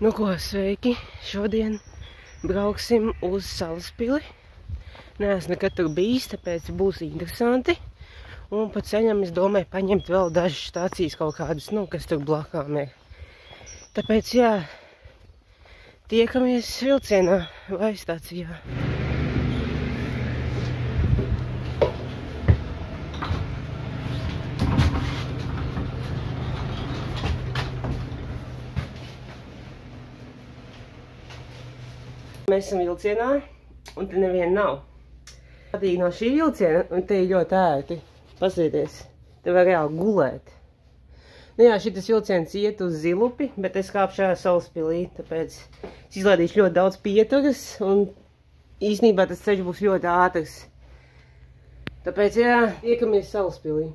Nu ko, sveiki! Šodien brauksim uz Salaspili. Neesmu nekad tur bijis, tāpēc būs interesanti. Un pa ceļam es domāju paņemt vēl dažas stācijas kaut kādus, kas tur blakām ir. Tāpēc, jā, tiekamies vilcienā vai stācijā. Mēs esam vilcienā, un te neviena nav. Patīk no šī vilciena, un te ir ļoti ērti. Pasieties, te var reāli gulēt. Nu jā, šitas vilciens iet uz Zilupi, bet es kāpu šajā Salaspilī, tāpēc es izlaidīšu ļoti daudz pieturas, un īstenībā tas ceļš būs ļoti ātrs. Tāpēc, jā, tiekamies Salaspilī.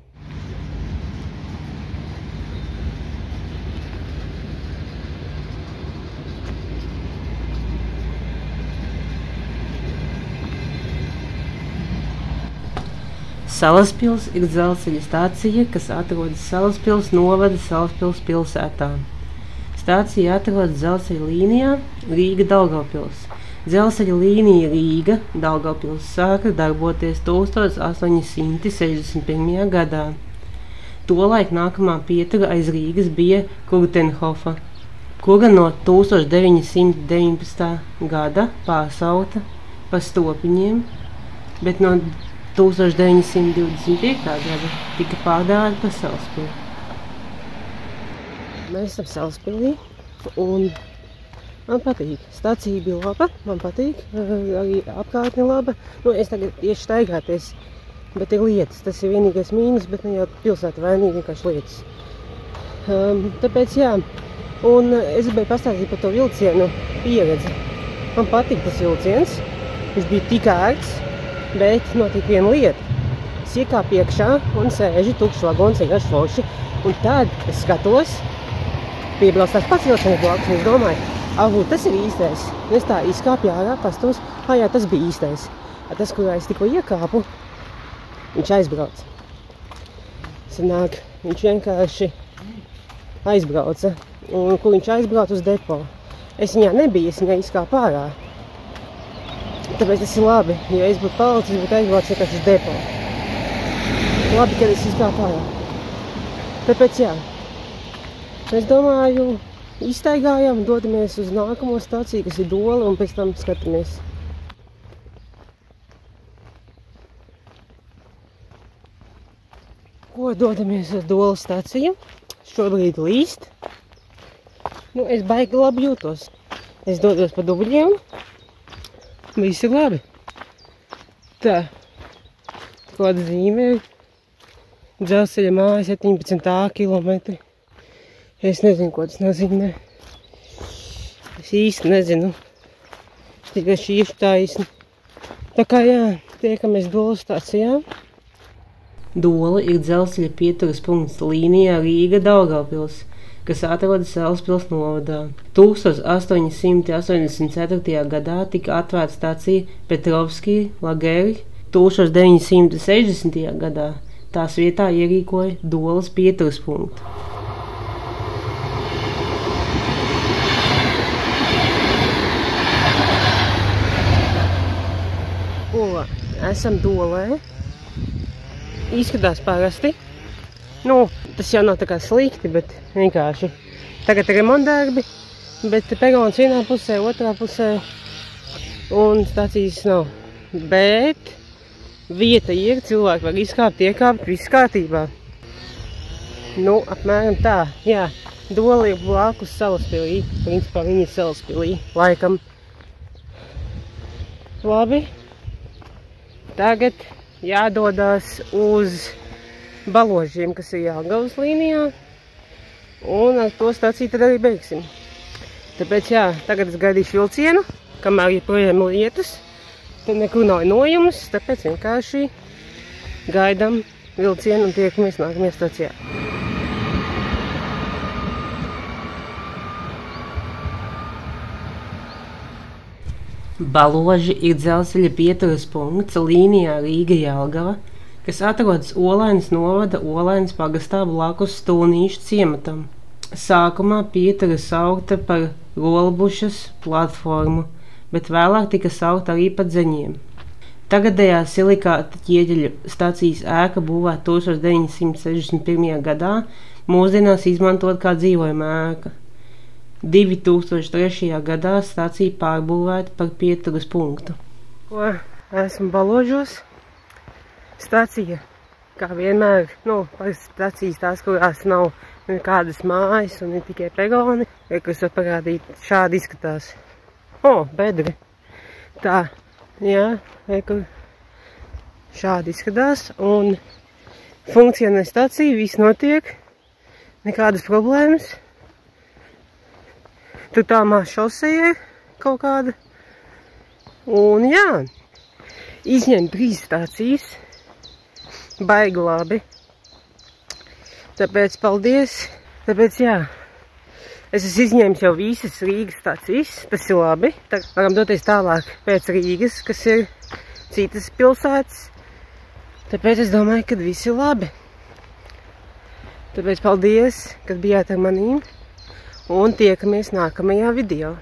Salaspils ir dzelzceļa stācija, kas atrodas Salaspils novada Salaspils pilsētā. Stācija atrodas dzelzceļa līnijā Rīga-Daugavpils. Dzelzceļa līnija Rīga-Daugavpils sāka darboties 1861. gadā. Tolaik nākamā pietura aiz Rīgas bija Kurtenhofa, kura no 1919. gada pārsauta par Stopiņiem, bet no 1925. gada tika pārdāta par Salaspili. Mēs esam Salaspilī, un man patīk. Stacija bija laba, man patīk, arī apkārtne laba. Es tagad iešu staigāties, bet ir lietas. Tas ir vienīgais mīnus, bet ne jau pilsēta vainīga, vienkārši lietas. Tāpēc, jā, un es gribēju pastāstīt par to vilcienu pieredzi. Man patīk tas vilciens, viņš bija tik ērts, bet notiek viena lieta. Es iekāpu iekšā un sēžu tukšs vagons, ir forši. Un tad es skatos, piebrauc tās pats vilciens blakus, un es domāju, varbūt tas ir īstais. Un es tā izkāpu ārā, pastos, jā, tas bija īstais. Tas, kurā es tikko iekāpu, viņš aizbrauc. Sanāk, viņš vienkārši aizbrauca. Un kur viņš aizbrauc uz depo. Es viņā nebiju, es viņā izkāpu ārā. Tāpēc tas ir labi, jo es būtu palicis, būtu aizbraucis vienkārši uz depo. Labi, kad es izkāpu ārā. Tāpēc, jā, es domāju, izstaigājām, dodamies uz nākamo stāciju, kas ir Dola, un pēc tam skatāmies. Ko dodamies uz Dola stāciju? Šobrīd līst. Es baigi labi jūtos. Es dodos pa dubļiem. Viss ir labi. Tā. Kāda zīme ir. Dzelzceļa māja 17 kilometri. Es nezinu, ko tas nozīmē. Es īsti nezinu. Tikai šīšu taisni. Tā kā jā, tiekamies Dola stācijā. Dola ir dzelzceļa pieturas punkts līnijā Rīga-Daugavpils, kas atrodas Salaspils novadā. 1884. gadā tika atvērta stacija Petrovski-Lageri. 1960. gadā tās vietā ierīkoja Dolas pieturas punktu. Esam Dolē. Izskatās parasti. Tas jau nav tā kā slikti, bet vienkārši tagad ir remontdarbi, bet perons vienā pusē, otrā pusē un stācijas nav. Bet vieta ir, cilvēki var izkāpt, iekāpt, viss kārtībā. Apmēram tā, jā, Dola ir blakus Salaspilī, principā viņi ir Salaspilī, laikam. Labi, tagad jādodas uz Baložiem, kas ir Jelgavas līnijā, un ar to staciju tad arī beigsim. Tāpēc, jā, tagad es gaidīšu vilcienu, kamēr joprojām lietus, tad nekur nav nojums, tāpēc vienkārši gaidām vilcienu un tiekamies nākamajā stacijā. Baloži ir dzelzceļa pieturas punkts līnijā Rīga-Jelgava, kas atrodas Olainas novada Olainas pagastā blakus Stūnīšu ciematam. Sākumā Pītera saukta par Rolbušas platformu, bet vēlāk tika saukta arī par Dzeņiem. Tagadējā silikāta ķieģeļu stacijas ēka būvēta 1961. gadā, mūsdienās izmantot kā dzīvojama ēka. 2003. gadā stacija pārbūvēta par pieturas punktu. Ko esmu Baložos? Stacija, kā vienmēr, stacijas tās, kurās nav nekādas mājas un ir tikai peroni, kas var parādīt, šādi izskatās. Bedri. Tā. Jā, kur šādi izskatās un funkcionē stacija, viss notiek, nekādas problēmas. Tur tā mās šoseja kaut kāda. Un jā, izņemt 3 stācijas, baigi labi. Tāpēc paldies, jā. Es esmu izņēmis jau visas Rīgas stācijas, tas ir labi. Tad varam doties tālāk pēc Rīgas, kas ir citas pilsētas. Tāpēc es domāju, ka viss ir labi. Tāpēc paldies, ka bijāt ar manīm un tiekamies nākamajā video.